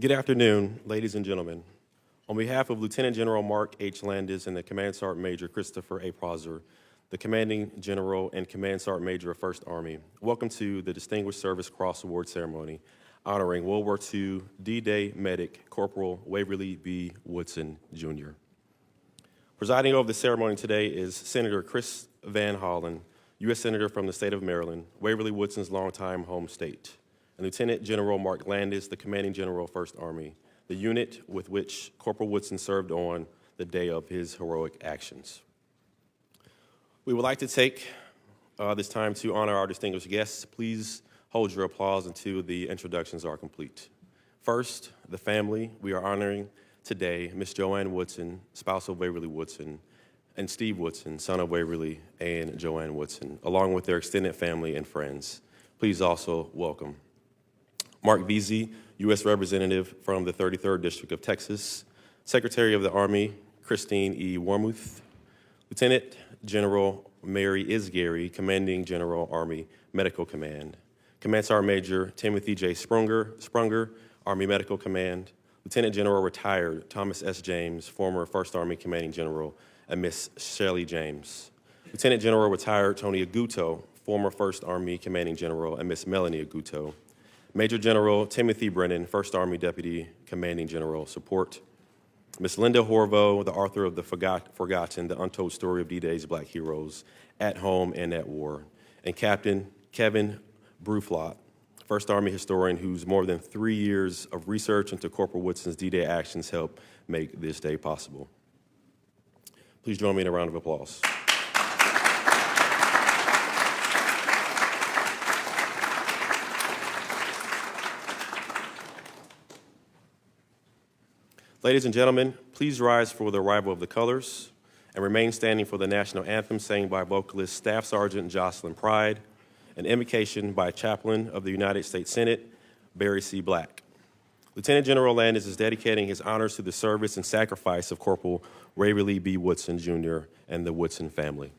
Good afternoon, ladies and gentlemen. On behalf of Lieutenant General Mark H. Landis and the Command Sergeant Major Christopher A. Prosser, the Commanding General and Command Sergeant Major of 1st Army, welcome to the Distinguished Service Cross Award Ceremony honoring World War II D-Day medic Corporal Waverly B. Woodson, Jr. Presiding over the ceremony today is Senator Chris Van Hollen, U.S. Senator from the state of Maryland, Waverly Woodson's longtime home state, and Lieutenant General Mark Landis, the Commanding General of 1st Army, the unit with which Corporal Woodson served on the day of his heroic actions. We would like to take this time to honor our distinguished guests. Please hold your applause until the introductions are complete. First, the family. We are honoring today Miss Joann Woodson, spouse of Waverly Woodson, and Steve Woodson, son of Waverly and Joann Woodson, along with their extended family and friends. Please also welcome Mark Veazey, U.S. Representative from the 33rd District of Texas, Secretary of the Army, Christine E. Wormuth, Lieutenant General Mary Isgary, Commanding General, Army Medical Command, Command Sergeant Major Timothy J. Sprunger, Army Medical Command, Lieutenant General Retired Thomas S. James, former 1st Army Commanding General, and Miss Shelley James, Lieutenant General Retired Tony Aguto, former 1st Army Commanding General, and Miss Melanie Aguto, Major General Timothy Brennan, 1st Army Deputy Commanding General, support. Miss Linda Hervo, the author of The Forgotten, The Untold Story of D-Day's Black Heroes, at Home and at War, and Captain Kevin Bruflot, 1st Army historian whose more than 3 years of research into Corporal Woodson's D-Day actions helped make this day possible. Please join me in a round of applause. Ladies and gentlemen, please rise for the arrival of the colors and remain standing for the national anthem sang by vocalist Staff Sergeant Jocelyn Pride, an invocation by Chaplain of the United States Senate, Barry C. Black. Lieutenant General Landis is dedicating his honors to the service and sacrifice of Corporal Waverly B. Woodson, Jr. and the Woodson family.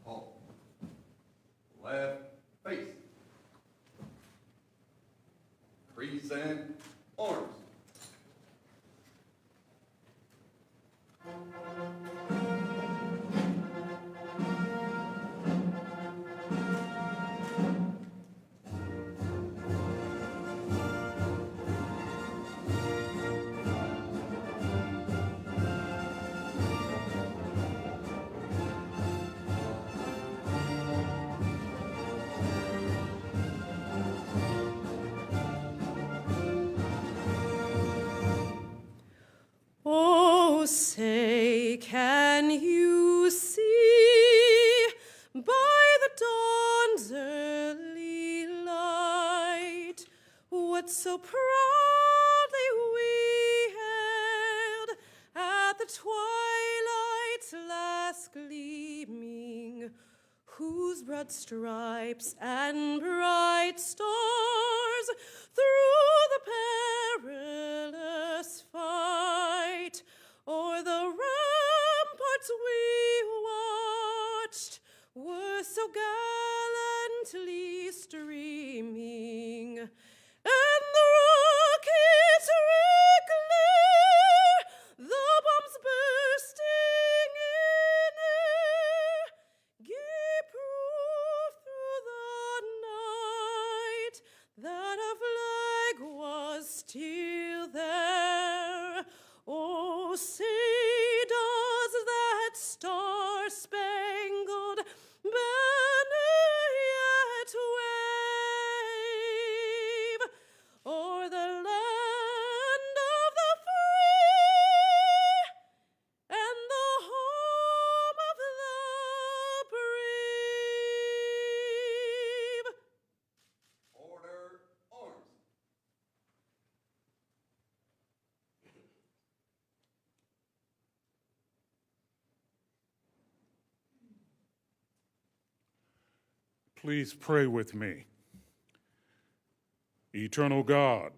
Halt. Left face. Present arms. Oh, say, can you see by the dawn's early light what so proudly we hailed at the twilight's last gleaming, whose broad stripes and bright stars through the perilous fight o'er the ramparts we watched were so gallantly streaming, and the rockets reclear, the bombs bursting in air, gave proof through the night Please pray with me. Eternal God,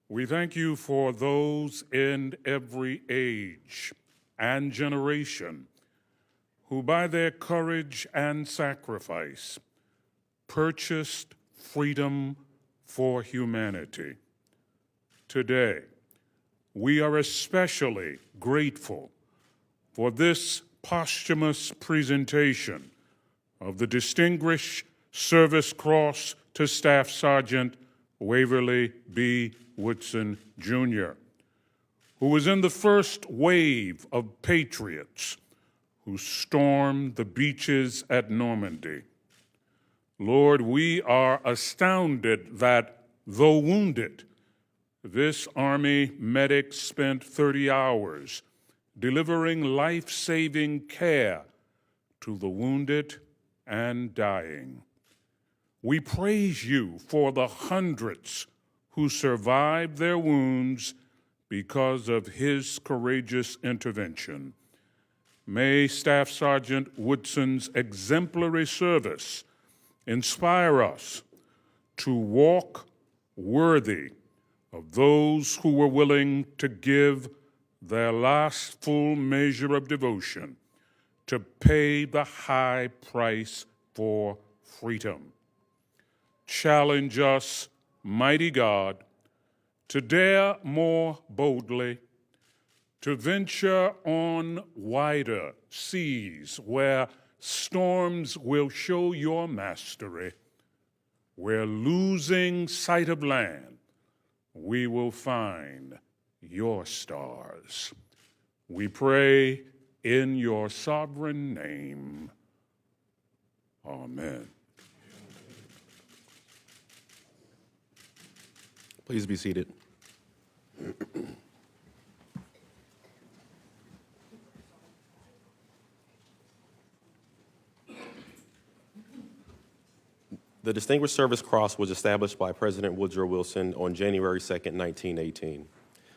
we thank you for those in every age and generation who by their courage and sacrifice purchased freedom for humanity. Today, we are especially grateful for this posthumous presentation of the Distinguished Service Cross to Staff Sergeant Waverly B. Woodson, Jr., who was in the first wave of patriots who stormed the beaches at Normandy. Lord, we are astounded that, though wounded, this Army medic spent 30 hours delivering life-saving care to the wounded and dying. We praise you for the hundreds who survived their wounds because of his courageous intervention. May Staff Sergeant Woodson's exemplary service inspire us to walk worthy of those who were willing to give their last full measure of devotion to pay the high price for freedom. Challenge us, mighty God, to dare more boldly, to venture on wider seas where storms will show your mastery, where losing sight of land, we will find your stars. We pray in your sovereign name. Amen. Please be seated. The Distinguished Service Cross was established by President Woodrow Wilson on January 2nd, 1918.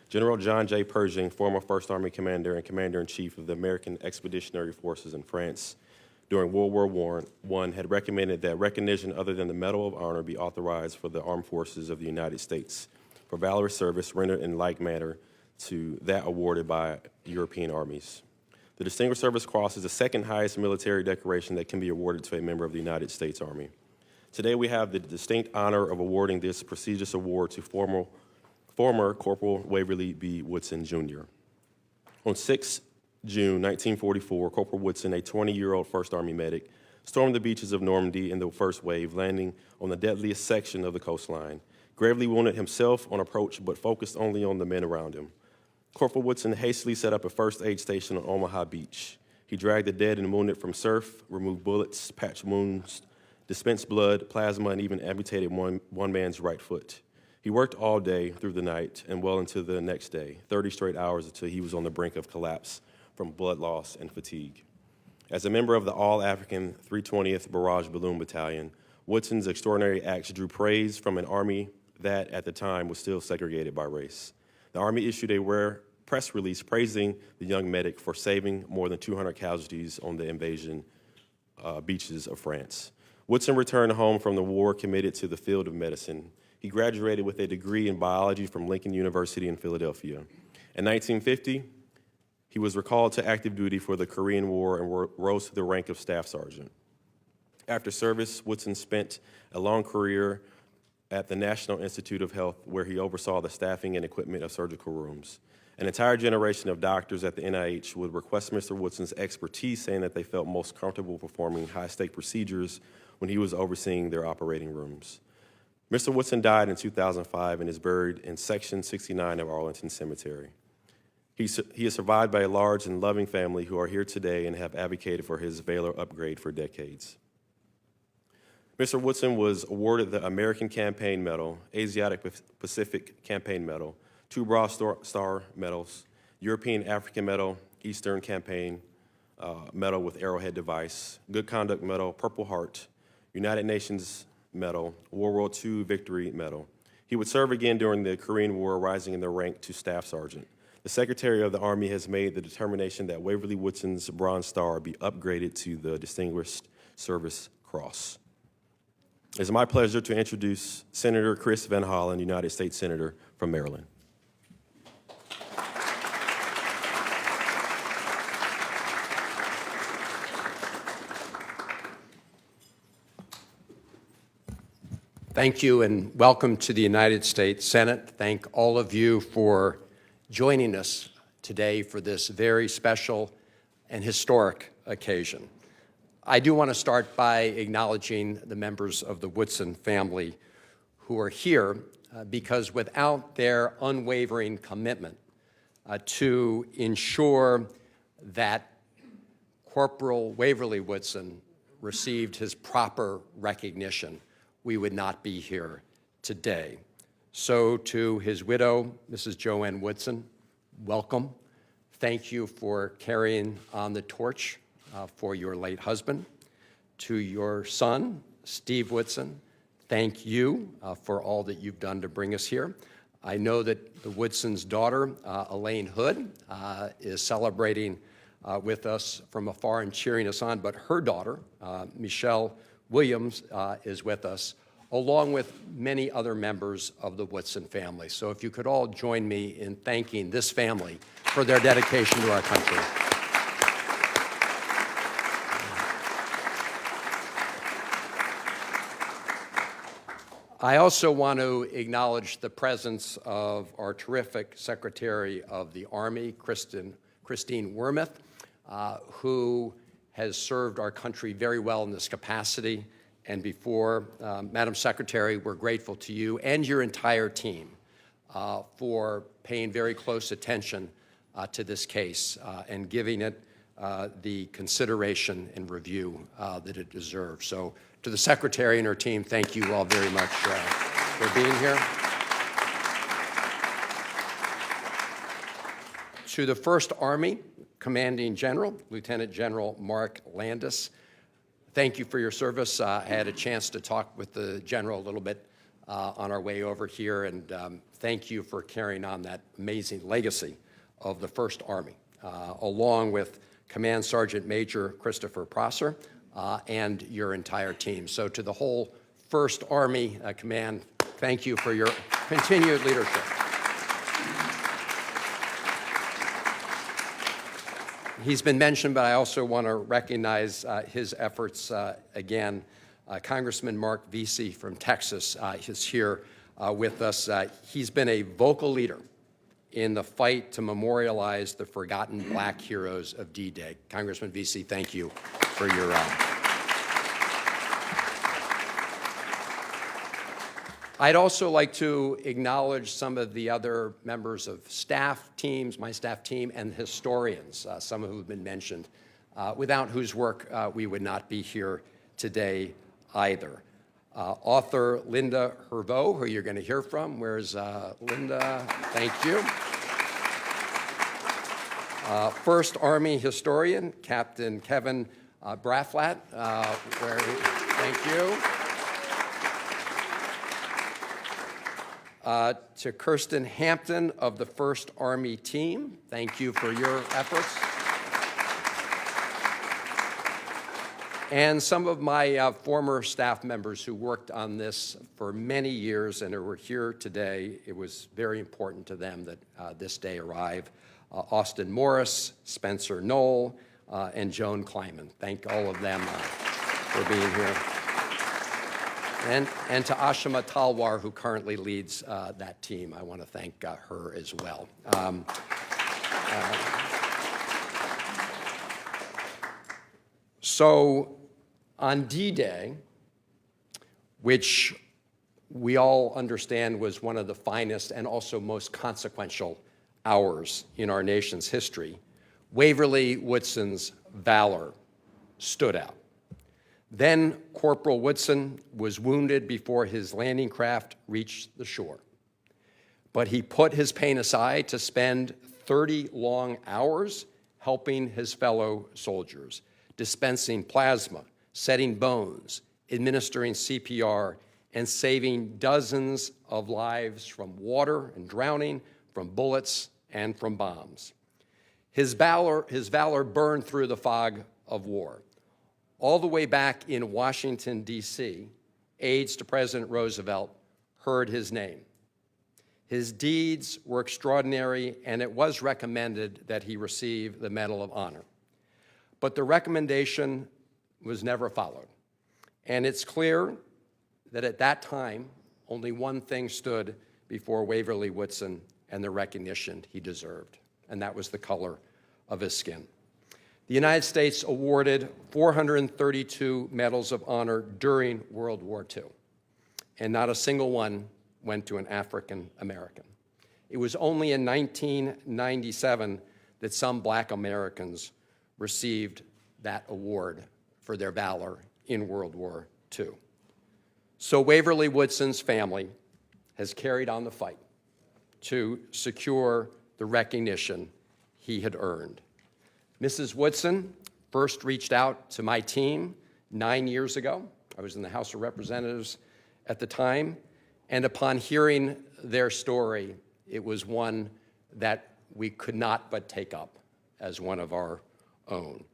General John J. Pershing, former First Army commander and commander-in-chief of the American Expeditionary Forces in France during World War I, had recommended that recognition other than the Medal of Honor be authorized for the armed forces of the United States for valorous service rendered in like manner to that awarded by European armies. The Distinguished Service Cross is the second highest military decoration that can be awarded to a member of the United States Army. Today we have the distinct honor of awarding this prestigious award to former Corporal Waverly B. Woodson, Jr. On 6 June 1944, Corporal Woodson, a 20-year-old First Army medic, stormed the beaches of Normandy in the first wave, landing on the deadliest section of the coastline. Gravely wounded himself on approach, but focused only on the men around him. Corporal Woodson hastily set up a first aid station on Omaha Beach. He dragged the dead and wounded from surf, removed bullets, patched wounds, dispensed blood, plasma, and even amputated one man's right foot. He worked all day through the night and well into the next day, 30 straight hours until he was on the brink of collapse from blood loss and fatigue. As a member of the All-African 320th Barrage Balloon Battalion, Woodson's extraordinary acts drew praise from an Army that, at the time, was still segregated by race. The Army issued a rare press release praising the young medic for saving more than 200 casualties on the invasion beaches of France. Woodson returned home from the war committed to the field of medicine. He graduated with a degree in biology from Lincoln University in Philadelphia. In 1950, he was recalled to active duty for the Korean War and rose to the rank of staff sergeant. After service, Woodson spent a long career at the National Institute of Health, where he oversaw the staffing and equipment of surgical rooms. An entire generation of doctors at the NIH would request Mr. Woodson's expertise, saying that they felt most comfortable performing high-stake procedures when he was overseeing their operating rooms. Mr. Woodson died in 2005 and is buried in Section 69 of Arlington Cemetery. He is survived by a large and loving family who are here today and have advocated for his valor upgrade for decades. Mr. Woodson was awarded the American Campaign Medal, Asiatic Pacific Campaign Medal, 2 Bronze Star Medals, European African Medal, Eastern Campaign Medal with Arrowhead Device, Good Conduct Medal, Purple Heart, United Nations Medal, World War II Victory Medal. He would serve again during the Korean War, rising in the rank to Staff Sergeant. The Secretary of the Army has made the determination that Waverly Woodson's Bronze Star be upgraded to the Distinguished Service Cross. It's my pleasure to introduce Senator Chris Van Hollen, United States Senator from Maryland. Thank you and welcome to the United States Senate. Thank all of you for joining us today for this very special and historic occasion. I do want to start by acknowledging the members of the Woodson family who are here because without their unwavering commitment to ensure that Corporal Waverly Woodson received his proper recognition, we would not be here today. So to his widow, Mrs. Joann Woodson, welcome. Thank you for carrying on the torch for your late husband. To your son, Steve Woodson, thank you for all that you've done to bring us here. I know that the Woodson's daughter, Elaine Hood, is celebrating with us from afar and cheering us on, but her daughter, Michelle Williams, is with us, along with many other members of the Woodson family. So if you could all join me in thanking this family for their dedication to our country. I also want to acknowledge the presence of our terrific Secretary of the Army, Christine Wormuth, who has served our country very well in this capacity. And before, Madam Secretary, we're grateful to you and your entire team for paying very close attention to this case and giving it the consideration and review that it deserves. So to the Secretary and her team, thank you all very much for being here. To the First Army Commanding General, Lieutenant General Mark Landis, thank you for your service. I had a chance to talk with the General a little bit on our way over here, and thank you for carrying on that amazing legacy of the First Army, along with Command Sergeant Major Christopher Prosser and your entire team. So to the whole First Army Command, thank you for your continued leadership. He's been mentioned, but I also want to recognize his efforts again. Congressman Mark Vesey from Texas is here with us. He's been a vocal leader in the fight to memorialize the forgotten black heroes of D-Day. Congressman Vesey, thank you for your I'd also like to acknowledge some of the other members of staff teams, my staff team, and historians, some of who have been mentioned, without whose work we would not be here today either. Author Linda Hervo, who you're going to hear from. Where's Linda? Thank you. First Army historian, Captain Kevin Braflat. Thank you. To Kirsten Hampton of the First Army team, thank you for your efforts. And some of my former staff members who worked on this for many years and who are here today, it was very important to them that this day arrive. Austin Morris, Spencer Knoll, and Joan Kleiman. Thank all of them for being here. And to Ashima Talwar, who currently leads that team. I want to thank her as well. So on D-Day, which we all understand was one of the finest and also most consequential hours in our nation's history, Waverly Woodson's valor stood out. Then Corporal Woodson was wounded before his landing craft reached the shore. But he put his pain aside to spend 30 long hours helping his fellow soldiers, dispensing plasma, setting bones, administering CPR, and saving dozens of lives from water and drowning, from bullets and from bombs. His valor burned through the fog of war. All the way back in Washington, D.C., aides to President Roosevelt heard his name. His deeds were extraordinary, and it was recommended that he receive the Medal of Honor. But the recommendation was never followed. And it's clear that at that time, only one thing stood before Waverly Woodson and the recognition he deserved, and that was the color of his skin. The United States awarded 432 Medals of Honor during World War II, and not a single one went to an African American. It was only in 1997 that some Black Americans received that award for their valor in World War II. So Waverly Woodson's family has carried on the fight to secure the recognition he had earned. Mrs. Woodson first reached out to my team 9 years ago. I was in the House of Representatives at the time, and upon hearing their story, it was one that we could not but take up as one of our own.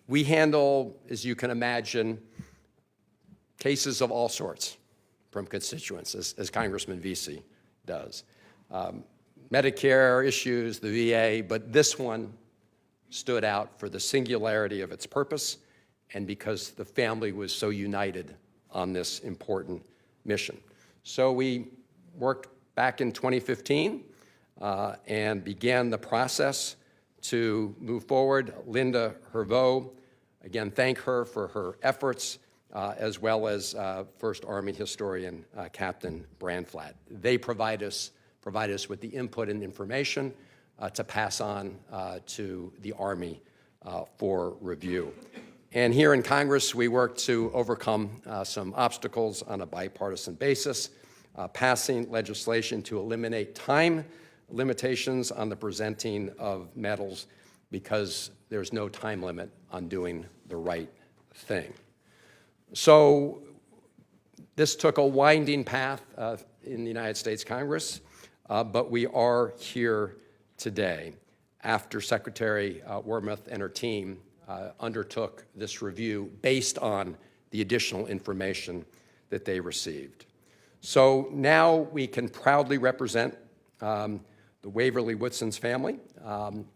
We handle, as you can imagine, cases of all sorts from constituents, as Congressman Vesey does. Medicare issues, the VA, but this one stood out for the singularity of its purpose and because the family was so united on this important mission. So we worked back in 2015 and began the process to move forward. Linda Hervo, again, thank her for her efforts, as well as First Army historian Captain Branflat. They provide us with the input and information to pass on to the Army for review. And here in Congress, we worked to overcome some obstacles on a bipartisan basis, passing legislation to eliminate time limitations on the presenting of medals because there's no time limit on doing the right thing. So this took a winding path in the United States Congress, but we are here today after Secretary Wormuth and her team undertook this review based on the additional information that they received. So now we can proudly represent the Waverly Woodson's family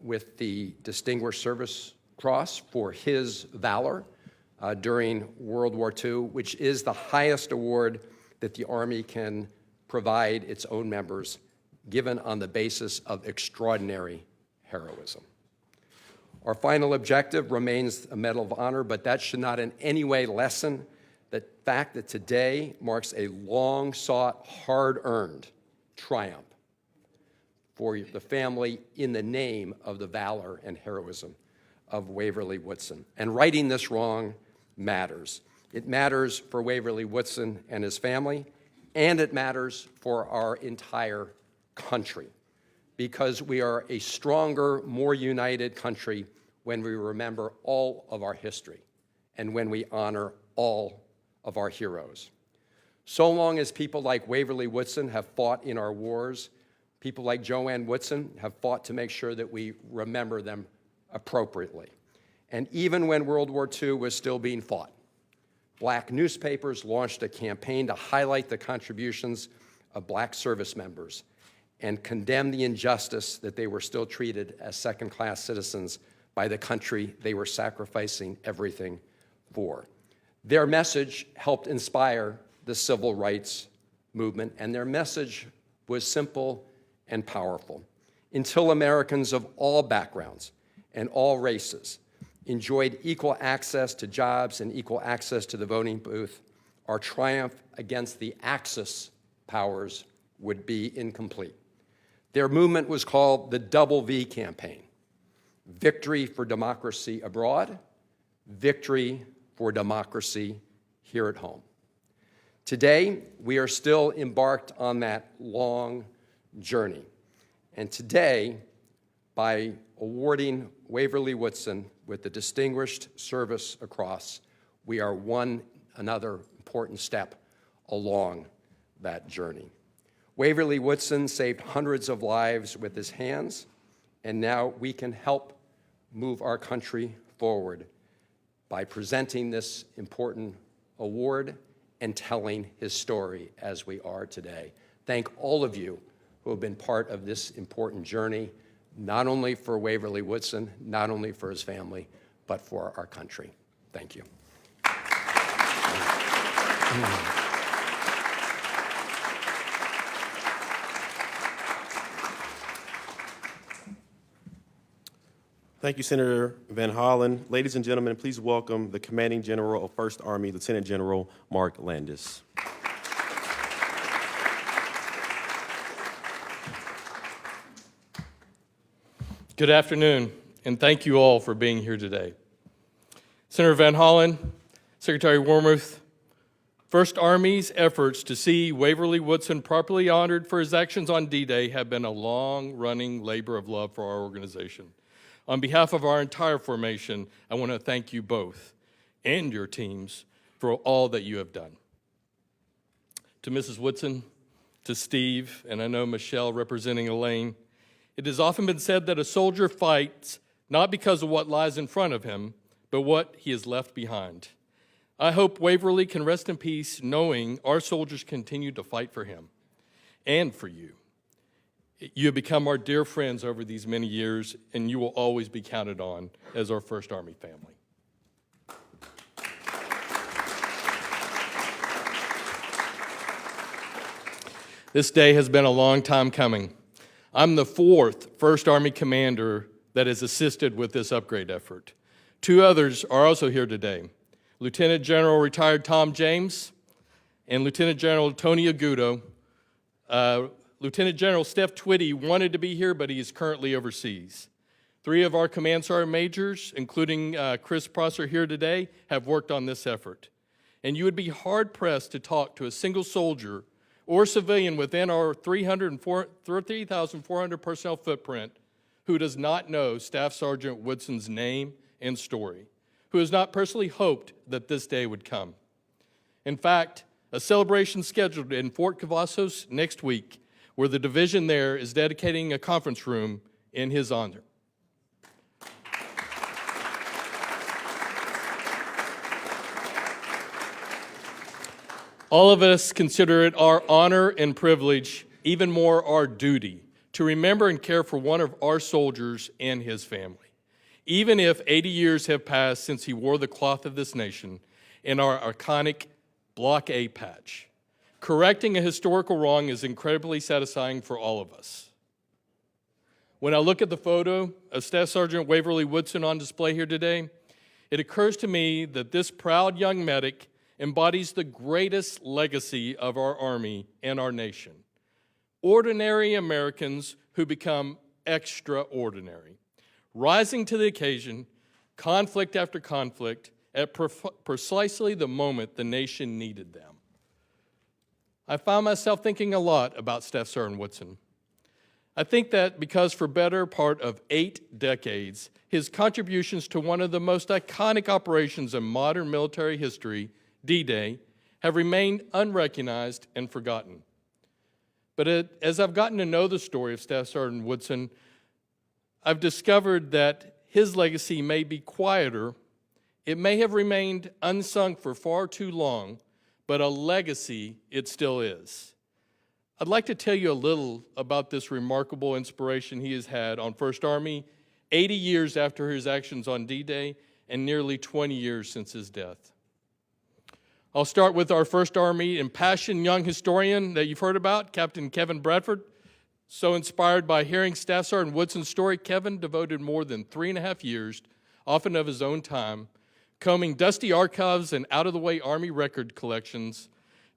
with the Distinguished Service Cross for his valor during World War II, which is the highest award that the Army can provide its own members, given on the basis of extraordinary heroism. Our final objective remains a Medal of Honor, but that should not in any way lessen the fact that today marks a long-sought, hard-earned triumph for the family in the name of the valor and heroism of Waverly Woodson. And righting this wrong matters. It matters for Waverly Woodson and his family, and it matters for our entire country, because we are a stronger, more united country when we remember all of our history and when we honor all of our heroes. So long as people like Waverly Woodson have fought in our wars, people like Joann Woodson have fought to make sure that we remember them appropriately. And even when World War II was still being fought, Black newspapers launched a campaign to highlight the contributions of Black service members and condemn the injustice that they were still treated as second-class citizens by the country they were sacrificing everything for. Their message helped inspire the civil rights movement, and their message was simple and powerful. Until Americans of all backgrounds and all races enjoyed equal access to jobs and equal access to the voting booth, our triumph against the Axis powers would be incomplete. Their movement was called the Double V campaign: victory for democracy abroad, victory for democracy here at home. Today, we are still embarked on that long journey. And today, by awarding Waverly Woodson with the Distinguished Service Cross, we are another important step along that journey. Waverly Woodson saved hundreds of lives with his hands, and now we can help move our country forward by presenting this important award and telling his story as we are today. Thank all of you who have been part of this important journey, not only for Waverly Woodson, not only for his family, but for our country. Thank you. Thank you, Senator Van Hollen. Ladies and gentlemen, please welcome the Commanding General of 1st Army, Lieutenant General Mark Landis. Good afternoon, and thank you all for being here today. Senator Van Hollen, Secretary Wormuth, 1st Army's efforts to see Waverly Woodson properly honored for his actions on D-Day have been a long-running labor of love for our organization. On behalf of our entire formation, I want to thank you both and your teams for all that you have done. To Mrs. Woodson, to Steve, and I know Michelle representing Elaine, it has often been said that a soldier fights not because of what lies in front of him, but what he has left behind. I hope Waverly can rest in peace knowing our soldiers continue to fight for him and for you. You have become our dear friends over these many years, and you will always be counted on as our 1st Army family. This day has been a long time coming. I'm the 4th 1st Army commander that has assisted with this upgrade effort. 2 others are also here today. Lieutenant General retired Tom James and Lieutenant General Tony Agudo. Lieutenant General Steph Twitty wanted to be here, but he is currently overseas. 3 of our Command Sergeant Majors, including Chris Prosser here today, have worked on this effort. And you would be hard-pressed to talk to a single soldier or civilian within our 3,400 personnel footprint who does not know Staff Sergeant Woodson's name and story, who has not personally hoped that this day would come. In fact, a celebration scheduled in Fort Cavazos next week, where the division there is dedicating a conference room in his honor. All of us consider it our honor and privilege, even more our duty, to remember and care for one of our soldiers and his family. Even if 80 years have passed since he wore the cloth of this nation in our iconic Block A patch, correcting a historical wrong is incredibly satisfying for all of us. When I look at the photo of Staff Sergeant Waverly Woodson on display here today, it occurs to me that this proud young medic embodies the greatest legacy of our Army and our nation. Ordinary Americans who become extraordinary, rising to the occasion, conflict after conflict, at precisely the moment the nation needed them. I found myself thinking a lot about Staff Sergeant Woodson. I think that because for better part of 8 decades, his contributions to one of the most iconic operations in modern military history, D-Day, have remained unrecognized and forgotten. But as I've gotten to know the story of Staff Sergeant Woodson, I've discovered that his legacy may be quieter. It may have remained unsung for far too long, but a legacy it still is. I'd like to tell you a little about this remarkable inspiration he has had on 1st Army 80 years after his actions on D-Day and nearly 20 years since his death. I'll start with our 1st Army impassioned young historian that you've heard about, Captain Kevin Bradford. So inspired by hearing Staff Sergeant Woodson's story, Kevin devoted more than 3.5 years, often of his own time, combing dusty archives and out-of-the-way Army record collections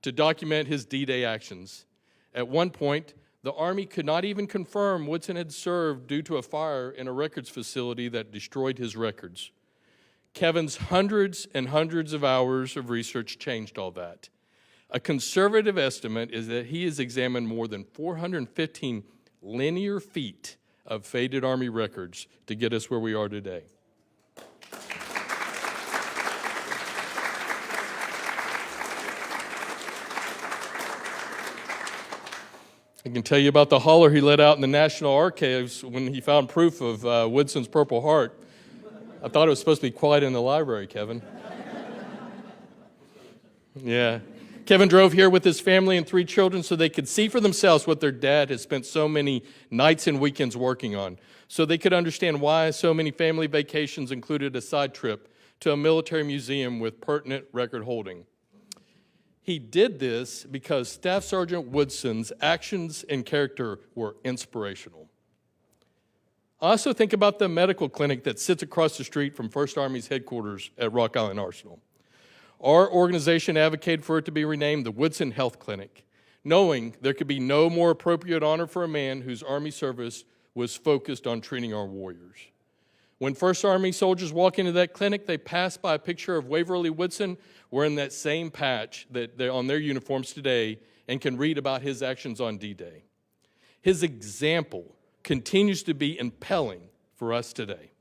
to document his D-Day actions. At one point, the Army could not even confirm Woodson had served due to a fire in a records facility that destroyed his records. Kevin's hundreds and hundreds of hours of research changed all that. A conservative estimate is that he has examined more than 415 linear feet of faded Army records to get us where we are today. I can tell you about the holler he let out in the National Archives when he found proof of Woodson's Purple Heart. I thought it was supposed to be quiet in the library, Kevin. Yeah. Kevin drove here with his family and 3 children so they could see for themselves what their dad has spent so many nights and weekends working on, so they could understand why so many family vacations included a side trip to a military museum with pertinent record holding. He did this because Staff Sergeant Woodson's actions and character were inspirational. I also think about the medical clinic that sits across the street from 1st Army's headquarters at Rock Island Arsenal. Our organization advocated for it to be renamed the Woodson Health Clinic, knowing there could be no more appropriate honor for a man whose Army service was focused on treating our warriors. When 1st Army soldiers walk into that clinic, they pass by a picture of Waverly Woodson wearing that same patch that they're on their uniforms today and can read about his actions on D-Day. His example continues to be impelling for us today.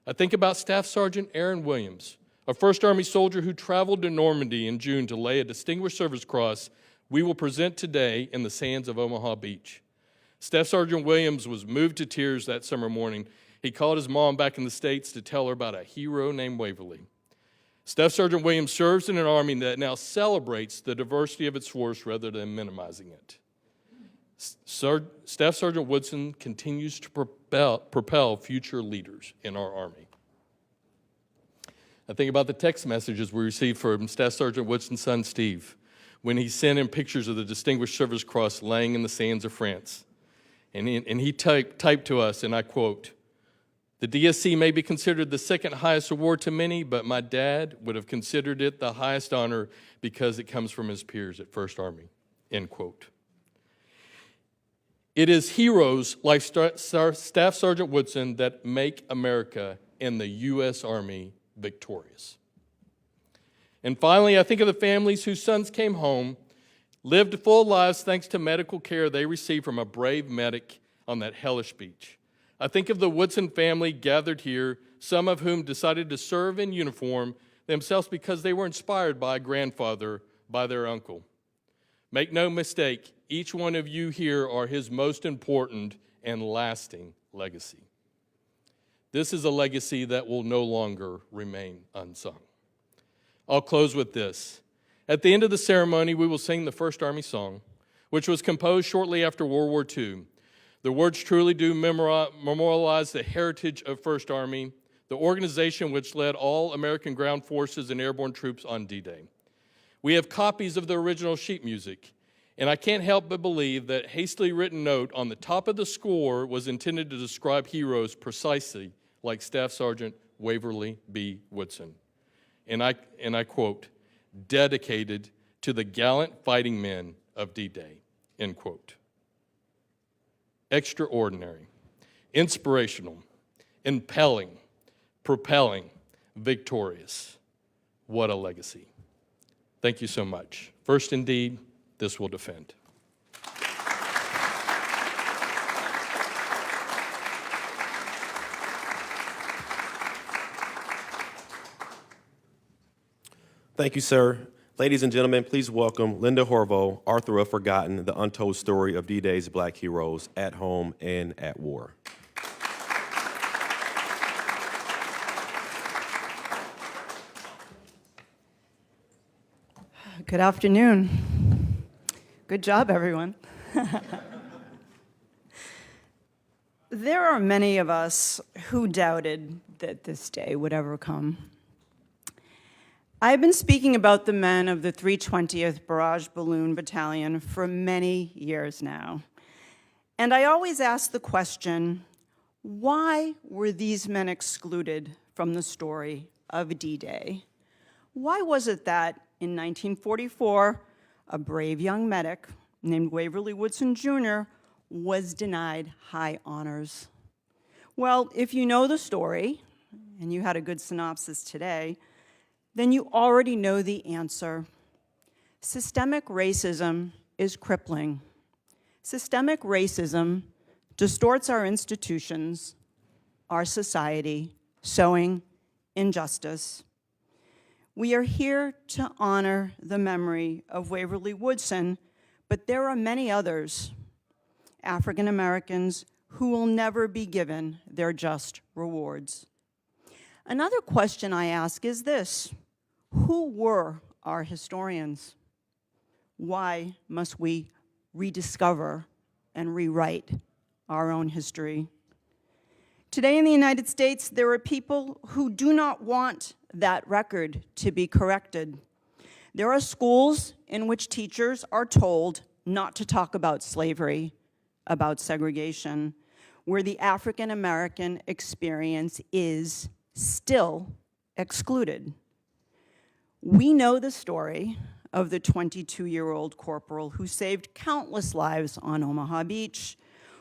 I think about Staff Sergeant Aaron Williams, a 1st Army soldier who traveled to Normandy in June to lay a Distinguished Service Cross we will present today in the sands of Omaha Beach. Staff Sergeant Williams was moved to tears that summer morning. He called his mom back in the States to tell her about a hero named Waverly. Staff Sergeant Williams serves in an Army that now celebrates the diversity of its force rather than minimizing it. Staff Sergeant Woodson continues to propel future leaders in our Army. I think about the text messages we received from Staff Sergeant Woodson's son, Steve, when he sent in pictures of the Distinguished Service Cross laying in the sands of France. And he typed to us, and I quote, "The DSC may be considered the 2nd highest award to many, but my dad would have considered it the highest honor because it comes from his peers at 1st Army," end quote. It is heroes like Staff Sergeant Woodson that make America and the U.S. Army victorious. And finally, I think of the families whose sons came home, lived full lives thanks to medical care they received from a brave medic on that hellish beach. I think of the Woodson family gathered here, some of whom decided to serve in uniform themselves because they were inspired by a grandfather, by their uncle. Make no mistake, each one of you here are his most important and lasting legacy. This is a legacy that will no longer remain unsung. I'll close with this. At the end of the ceremony, we will sing the 1st Army song, which was composed shortly after World War II. The words truly do memorialize the heritage of 1st Army, the organization which led all American ground forces and airborne troops on D-Day. We have copies of the original sheet music, and I can't help but believe that hastily written note on the top of the score was intended to describe heroes precisely like Staff Sergeant Waverly B. Woodson. And I quote, "dedicated to the gallant fighting men of D-Day," end quote. Extraordinary, inspirational, impelling, propelling, victorious. What a legacy. Thank you so much. First indeed, this will defend. Thank you, sir. Ladies and gentlemen, please welcome Linda Hervo, author of Forgotten, the untold story of D-Day's Black heroes at home and at war. Good afternoon. Good job, everyone. There are many of us who doubted that this day would ever come. I've been speaking about the men of the 320th Barrage Balloon Battalion for many years now. And I always ask the question, why were these men excluded from the story of D-Day? Why was it that in 1944, a brave young medic named Waverly Woodson Jr. was denied high honors? Well, if you know the story, and you had a good synopsis today, then you already know the answer. Systemic racism is crippling. Systemic racism distorts our institutions, our society, sowing injustice. We are here to honor the memory of Waverly Woodson, but there are many others, African Americans, who will never be given their just rewards. Another question I ask is this: who were are historians? Why must we rediscover and rewrite our own history? Today in the United States, there are people who do not want that record to be corrected. There are schools in which teachers are told not to talk about slavery, about segregation, where the African American experience is still excluded. We know the story of the 22-year-old corporal who saved countless lives on Omaha Beach,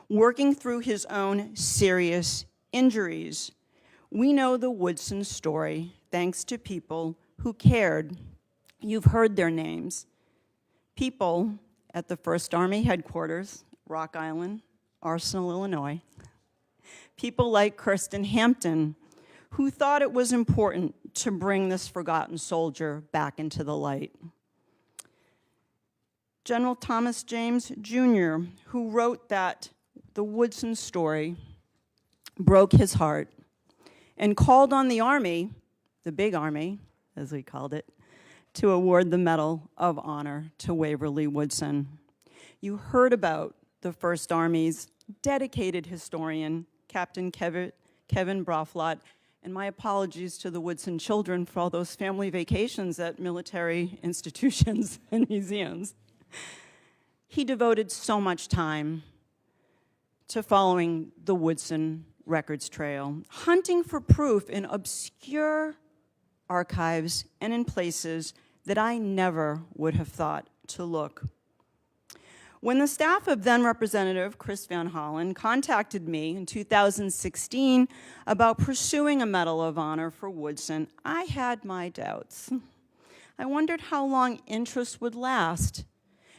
working through his own serious injuries. We know the Woodson story thanks to people who cared. You've heard their names. People at the 1st Army Headquarters, Rock Island, Arsenal, Illinois. People like Kirsten Hampton, who thought it was important to bring this forgotten soldier back into the light. General Thomas James Jr., who wrote that the Woodson story broke his heart and called on the Army, the big Army, as we called it, to award the Medal of Honor to Waverly Woodson. You heard about the 1st Army's dedicated historian, Captain Kevin Broflot, and my apologies to the Woodson children for all those family vacations at military institutions and museums. He devoted so much time to following the Woodson records trail, hunting for proof in obscure archives and in places that I never would have thought to look. When the staff of then Representative Chris Van Hollen contacted me in 2016 about pursuing a Medal of Honor for Woodson, I had my doubts. I wondered how long interest would last,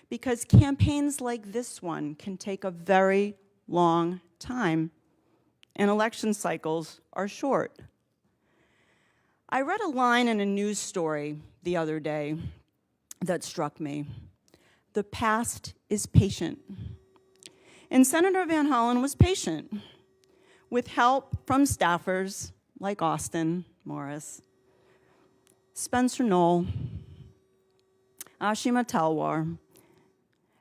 because campaigns like this one can take a very long time, and election cycles are short. I read a line in a news story the other day that struck me. The past is patient. And Senator Van Hollen was patient, with help from staffers like Austin Morris, Spencer Knoll, Ashima Talwar.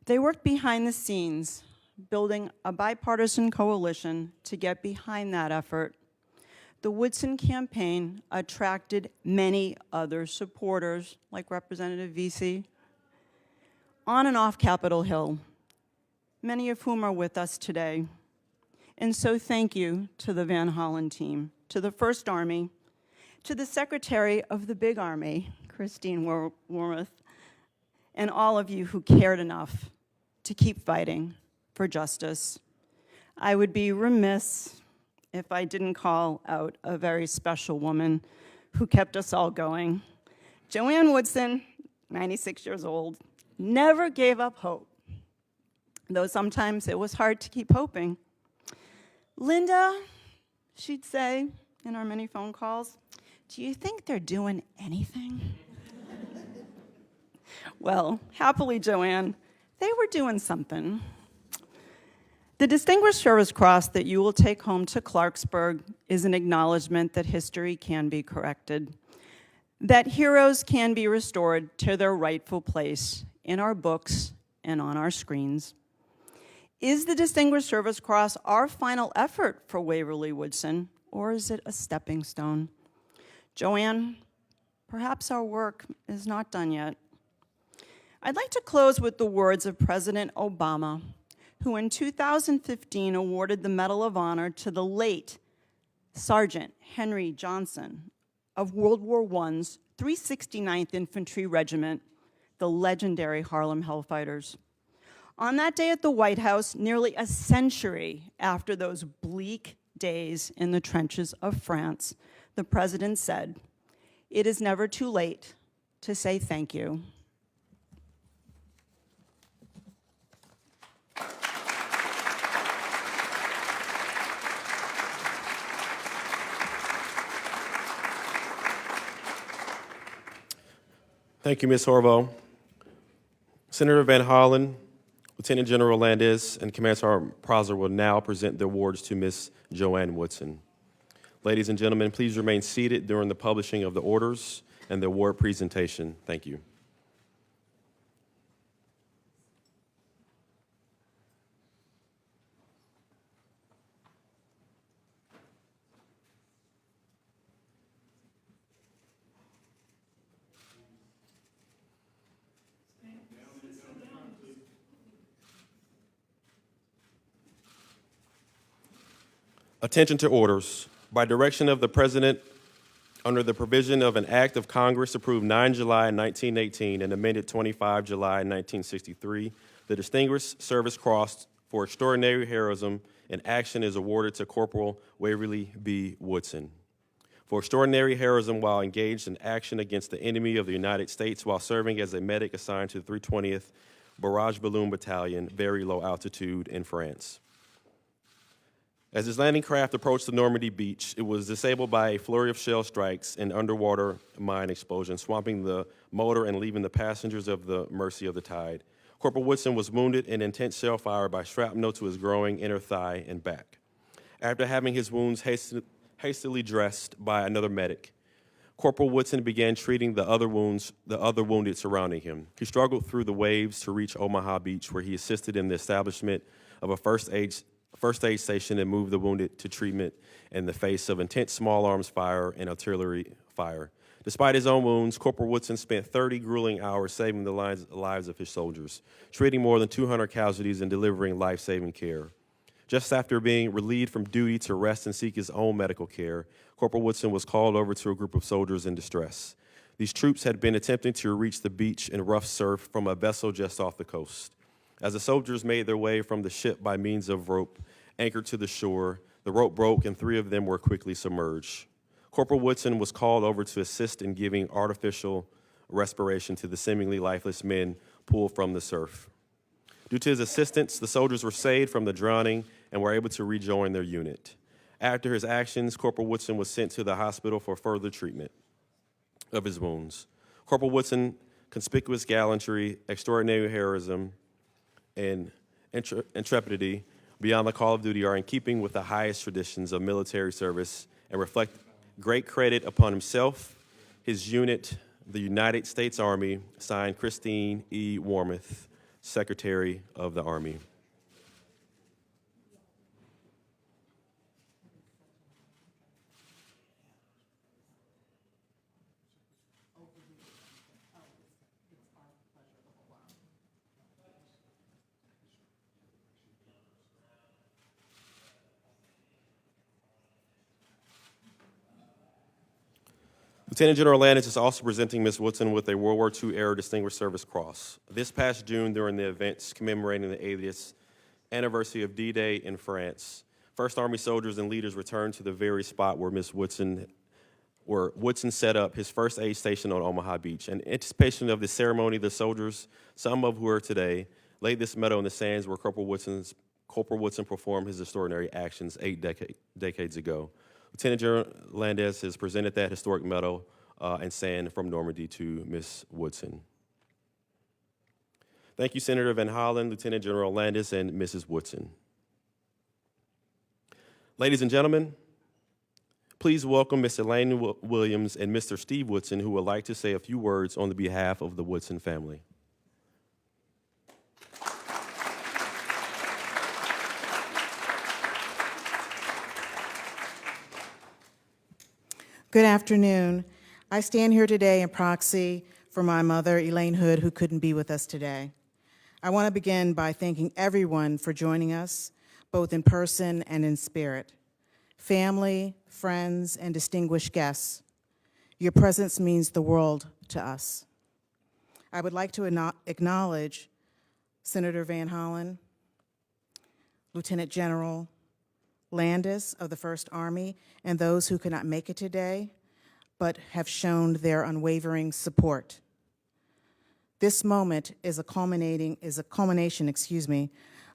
They worked behind the scenes, building a bipartisan coalition to get behind that effort. The Woodson campaign attracted many other supporters, like Representative Vesey, on and off Capitol Hill, many of whom are with us today. And so thank you to the Van Hollen team, to the 1st Army, to the Secretary of the Big Army, Christine Wormuth, and all of you who cared enough to keep fighting for justice. I would be remiss if I didn't call out a very special woman who kept us all going. Joann Woodson, 96 years old, never gave up hope, though sometimes it was hard to keep hoping. Linda, she'd say in our many phone calls, do you think they're doing anything? Well, happily, Joann, they were doing something. The Distinguished Service Cross that you will take home to Clarksburg is an acknowledgement that history can be corrected, that heroes can be restored to their rightful place in our books and on our screens. Is the Distinguished Service Cross our final effort for Waverly Woodson, or is it a stepping stone? Joann, perhaps our work is not done yet. I'd like to close with the words of President Obama, who in 2015 awarded the Medal of Honor to the late Sergeant Henry Johnson of World War I's 369th Infantry Regiment, the legendary Harlem Hellfighters. On that day at the White House, nearly a century after those bleak days in the trenches of France, the president said, "It is never too late to say thank you." Thank you, Ms. Hervo. Senator Van Hollen, Lieutenant General Landis, and Command Sergeant Prosser will now present the awards to Ms. Joann Woodson. Ladies and gentlemen, please remain seated during the publishing of the orders and the award presentation. Thank you. Attention to orders. By direction of the President, under the provision of an act of Congress approved 9 July 1918 and amended 25 July 1963, the Distinguished Service Cross for extraordinary heroism in action is awarded to Corporal Waverly B. Woodson. For extraordinary heroism while engaged in action against the enemy of the United States while serving as a medic assigned to the 320th Barrage Balloon Battalion, very low altitude in France. As his landing craft approached the Normandy beach, it was disabled by a flurry of shell strikes and underwater mine explosions, swamping the motor and leaving the passengers of the mercy of the tide. Corporal Woodson was wounded in intense shell fire by shrapnel to his growing inner thigh and back. After having his wounds hastily dressed by another medic, Corporal Woodson began treating the other wounded surrounding him. He struggled through the waves to reach Omaha Beach, where he assisted in the establishment of a first aid station and moved the wounded to treatment in the face of intense small arms fire and artillery fire. Despite his own wounds, Corporal Woodson spent 30 grueling hours saving the lives of his soldiers, treating more than 200 casualties and delivering life-saving care. Just after being relieved from duty to rest and seek his own medical care, Corporal Woodson was called over to a group of soldiers in distress. These troops had been attempting to reach the beach in rough surf from a vessel just off the coast. As the soldiers made their way from the ship by means of rope anchored to the shore, the rope broke and 3 of them were quickly submerged. Corporal Woodson was called over to assist in giving artificial respiration to the seemingly lifeless men pulled from the surf. Due to his assistance, the soldiers were saved from the drowning and were able to rejoin their unit. After his actions, Corporal Woodson was sent to the hospital for further treatment of his wounds. Corporal Woodson's conspicuous gallantry, extraordinary heroism, and intrepidity beyond the call of duty are in keeping with the highest traditions of military service and reflect great credit upon himself, his unit, the United States Army, signed Christine E. Wormuth, Secretary of the Army. Lieutenant General Landis is also presenting Ms. Woodson with a World War II-era Distinguished Service Cross. This past June, during the events commemorating the 80th anniversary of D-Day in France, First Army soldiers and leaders returned to the very spot where Woodson set up his first aid station on Omaha Beach. In anticipation of this ceremony, the soldiers, some of who are today, laid this medal in the sands where Corporal Woodson performed his extraordinary actions 8 decades ago. Lieutenant General Landis has presented that historic medal and sand from Normandy to Ms. Woodson. Thank you, Senator Van Hollen, Lieutenant General Landis, and Mrs. Woodson. Ladies and gentlemen, please welcome Ms. Elaine Williams and Mr. Steve Woodson, who would like to say a few words on the behalf of the Woodson family. Good afternoon. I stand here today in proxy for my mother, Elaine Hood, who couldn't be with us today. I want to begin by thanking everyone for joining us, both in person and in spirit. Family, friends, and distinguished guests, your presence means the world to us. I would like to acknowledge Senator Van Hollen, Lieutenant General Landis of the First Army, and those who could not make it today, but have shown their unwavering support. This moment is a culmination,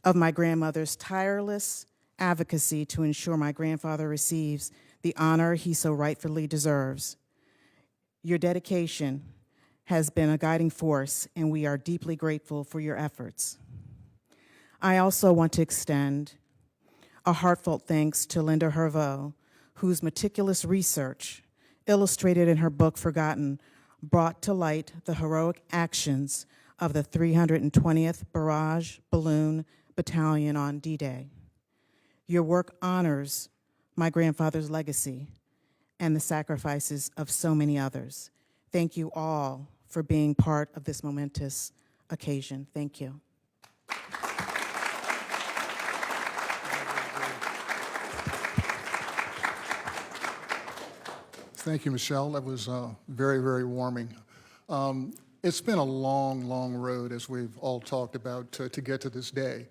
of my grandmother's tireless advocacy to ensure my grandfather receives the honor he so rightfully deserves. Your dedication has been a guiding force, and we are deeply grateful for your efforts. I also want to extend a heartfelt thanks to Linda Hervo, whose meticulous research, illustrated in her book Forgotten, brought to light the heroic actions of the 320th Barrage Balloon Battalion on D-Day. Your work honors my grandfather's legacy and the sacrifices of so many others. Thank you all for being part of this momentous occasion. Thank you. Thank you, Michelle. That was very, very warming. It's been a long, long road, as we've all talked about, to get to this day.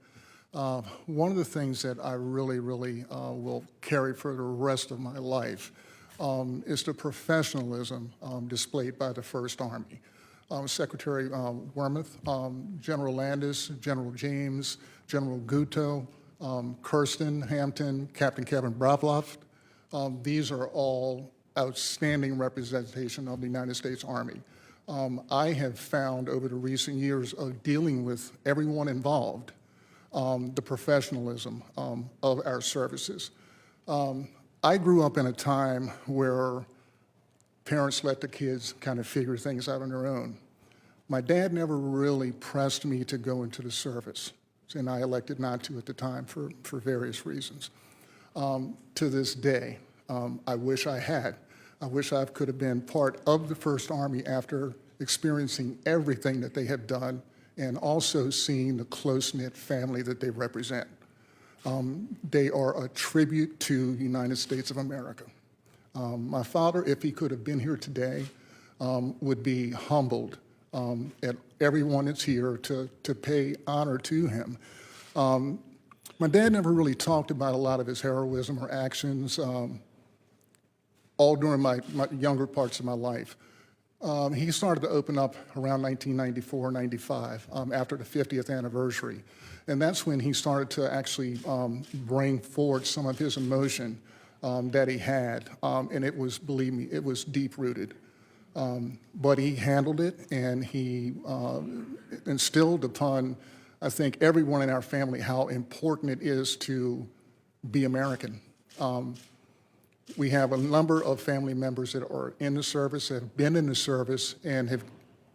One of the things that I really, really will carry for the rest of my life is the professionalism displayed by the First Army. Secretary Wormuth, General Landis, General James, General Guto, Kirsten, Hampton, Captain Kevin Bravloff. These are all outstanding representation of the United States Army. I have found over the recent years of dealing with everyone involved, the professionalism of our services. I grew up in a time where parents let the kids kind of figure things out on their own. My dad never really pressed me to go into the service, and I elected not to at the time for various reasons. To this day, I wish I had. I wish I could have been part of the First Army after experiencing everything that they have done and also seeing the close-knit family that they represent. They are a tribute to the United States of America. My father, if he could have been here today, would be humbled at everyone that's here to pay honor to him. My dad never really talked about a lot of his heroism or actions, all during my younger parts of my life. He started to open up around 1994, 95, after the 50th anniversary. And that's when he started to actually bring forward some of his emotion that he had. And it was, believe me, it was deep-rooted. But he handled it, and he instilled upon, I think, everyone in our family how important it is to be American. We have a number of family members that are in the service, that have been in the service, and have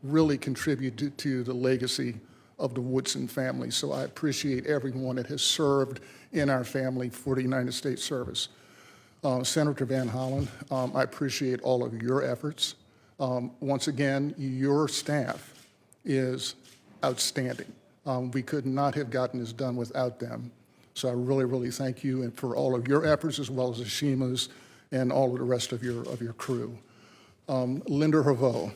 really contributed to the legacy of the Woodson family. So I appreciate everyone that has served in our family for the United States service. Senator Van Hollen, I appreciate all of your efforts. Once again, your staff is outstanding. We could not have gotten this done without them. So I really, really thank you and for all of your efforts, as well as Ashima's and all of the rest of your crew. Linda Hervo,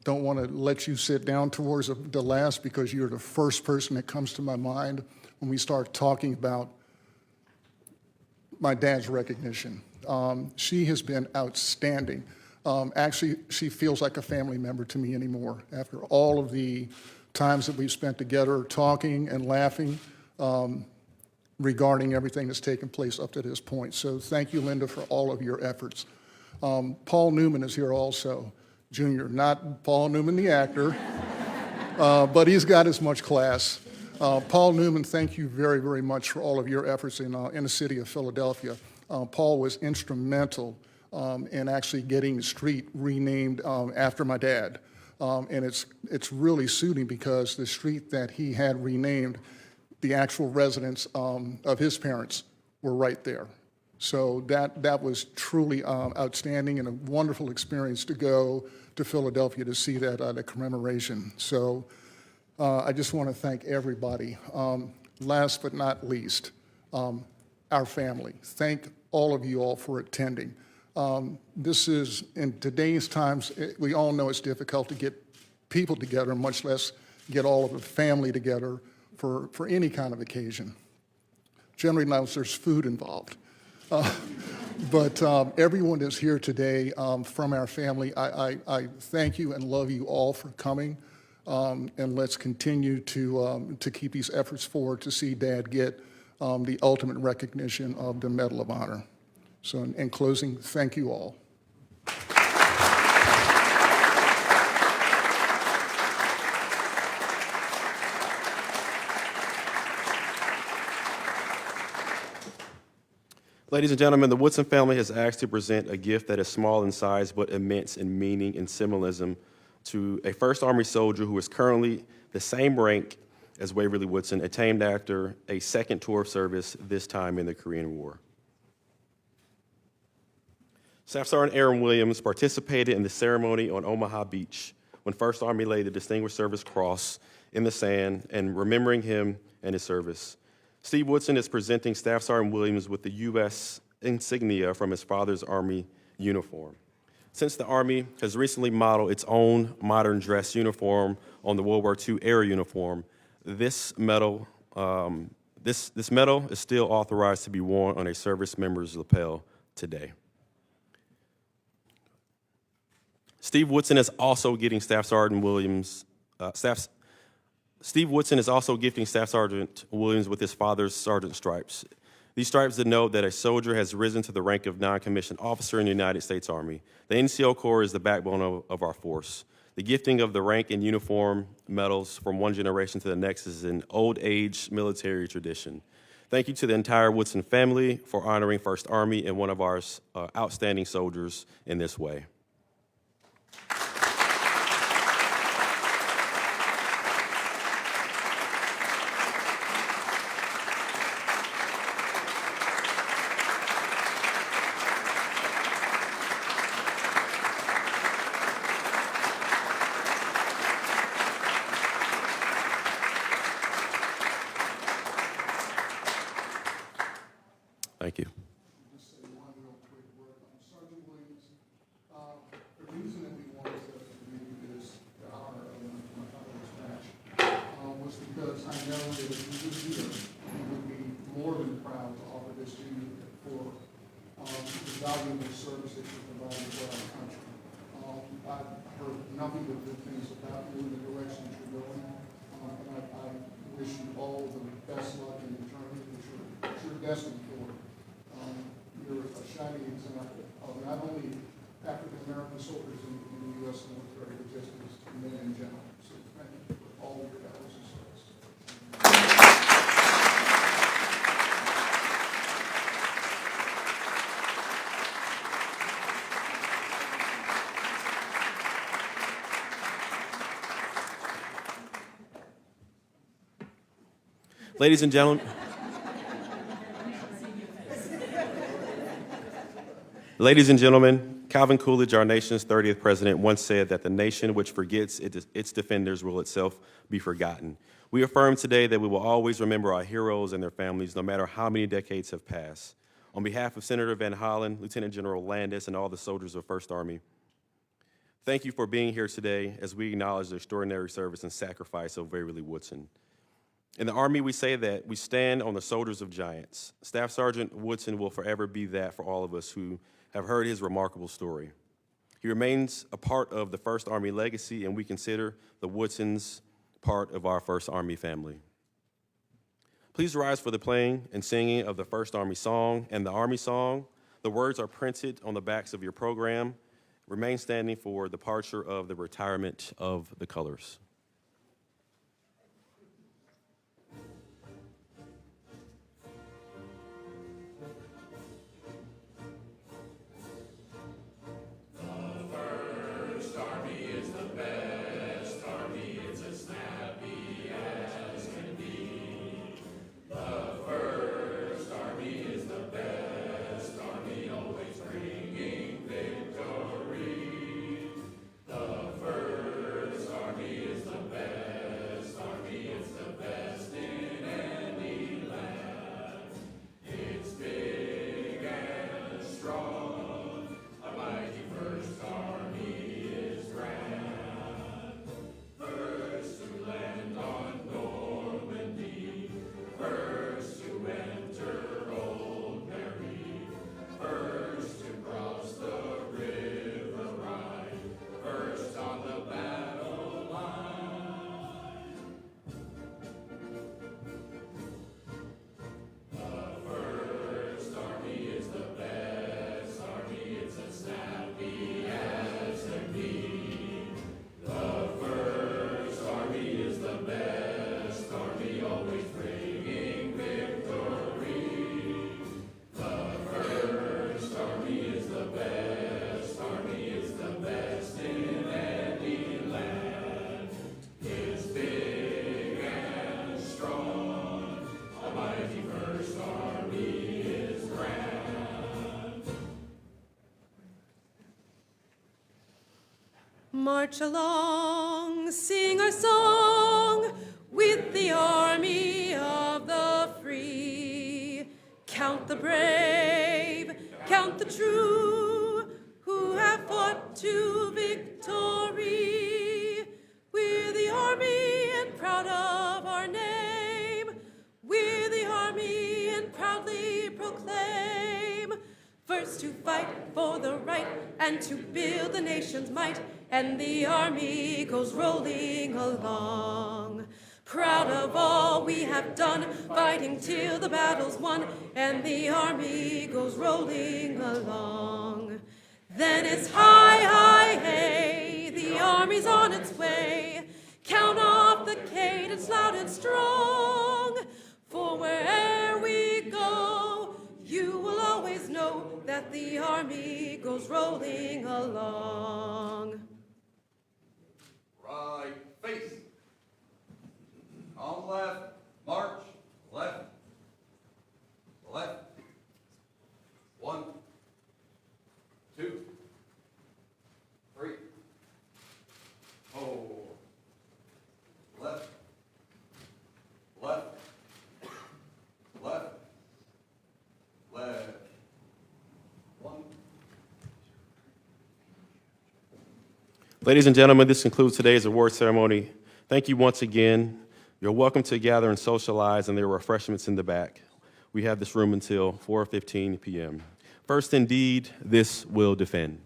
don't want to let you sit down towards the last because you're the first person that comes to my mind when we start talking about my dad's recognition. She has been outstanding. Actually, she feels like a family member to me anymore after all of the times that we've spent together talking and laughing regarding everything that's taken place up to this point. So thank you, Linda, for all of your efforts. Paul Newman is here also, Jr., not Paul Newman, the actor, but he's got as much class. Paul Newman, thank you very, very much for all of your efforts in the city of Philadelphia. Paul was instrumental in actually getting the street renamed after my dad. And it's really suiting because the street that he had renamed, the actual residence of his parents were right there. So that was truly outstanding and a wonderful experience to go to Philadelphia to see that the commemoration. So I just want to thank everybody. Last but not least, our family. Thank all of you all for attending. This is, in today's times, we all know it's difficult to get people together, much less get all of the family together for any kind of occasion. Generally, now there's food involved. But everyone that's here today from our family, I thank you and love you all for coming. And let's continue to keep these efforts forward to see Dad get the ultimate recognition of the Medal of Honor. So in closing, thank you all. Ladies and gentlemen, the Woodson family has asked to present a gift that is small in size but immense in meaning and symbolism to a First Army soldier who is currently the same rank as Waverly Woodson, attained after a second tour of service, this time in the Korean War. Staff Sergeant Aaron Williams participated in the ceremony on Omaha Beach when First Army laid the Distinguished Service Cross in the sand and remembering him and his service. Steve Woodson is presenting Staff Sergeant Williams with the U.S. insignia from his father's Army uniform. Since the Army has recently modeled its own modern dress uniform on the World War II-era uniform, this medal is still authorized to be worn on a service member's lapel today. Steve Woodson is also gifting Staff Sergeant Williams with his father's sergeant stripes. These stripes denote that a soldier has risen to the rank of non-commissioned officer in the United States Army. The NCO Corps is the backbone of our force. The gifting of the rank and uniform medals from one generation to the next is an old-age military tradition. Thank you to the entire Woodson family for honoring 1st Army and one of our outstanding soldiers in this way. Thank you. Just say one real quick word. Sergeant Williams, the reason that we wanted to do this, the honor of my father's match, was because I know that if you were here, we would be more than proud to offer this to you for the valuable service that you provided for our country. I've heard nothing but good things about you and the direction that you're going, and I wish you all the best luck in the journey that you're destined for. You're a shining example of not only African-American soldiers in the U.S. military, but just as men in general. So thank you for all of your hours of service. Ladies and gentlemen, Calvin Coolidge, our nation's 30th president, once said that the nation which forgets its defenders will itself be forgotten. We affirm today that we will always remember our heroes and their families, no matter how many decades have passed. On behalf of Senator Van Hollen, Lieutenant General Landis, and all the soldiers of 1st Army, thank you for being here today as we acknowledge the extraordinary service and sacrifice of Waverly Woodson. In the Army, we say that we stand on the shoulders of giants. Staff Sergeant Woodson will forever be that for all of us who have heard his remarkable story. He remains a part of the 1st Army legacy, and we consider the Woodsons part of our 1st Army family. Please rise for the playing and singing of the 1st Army song and the Army song. The words are printed on the backs of your program. Remain standing for departure of the retirement of the colors. March along, sing our song with the army of the free. Count the brave, count the true, arms to fight for the right and to build the nation's might, and the army goes rolling along. Proud of all we have done, fighting till the battle's won, and the army goes rolling along. Then it's hi, hi, hey, the army's on its way. Count off the cadence loud and strong, for where'er we go, you will always know that the army goes rolling along. Right face. On left, march, left, left. 1, 2, 3, 4. Left, left, left, left. 1. Ladies and gentlemen, this concludes today's award ceremony. Thank you once again. You're welcome to gather and socialize, and there are refreshments in the back. We have this room until 4:15 p.m. First, indeed, this will defend.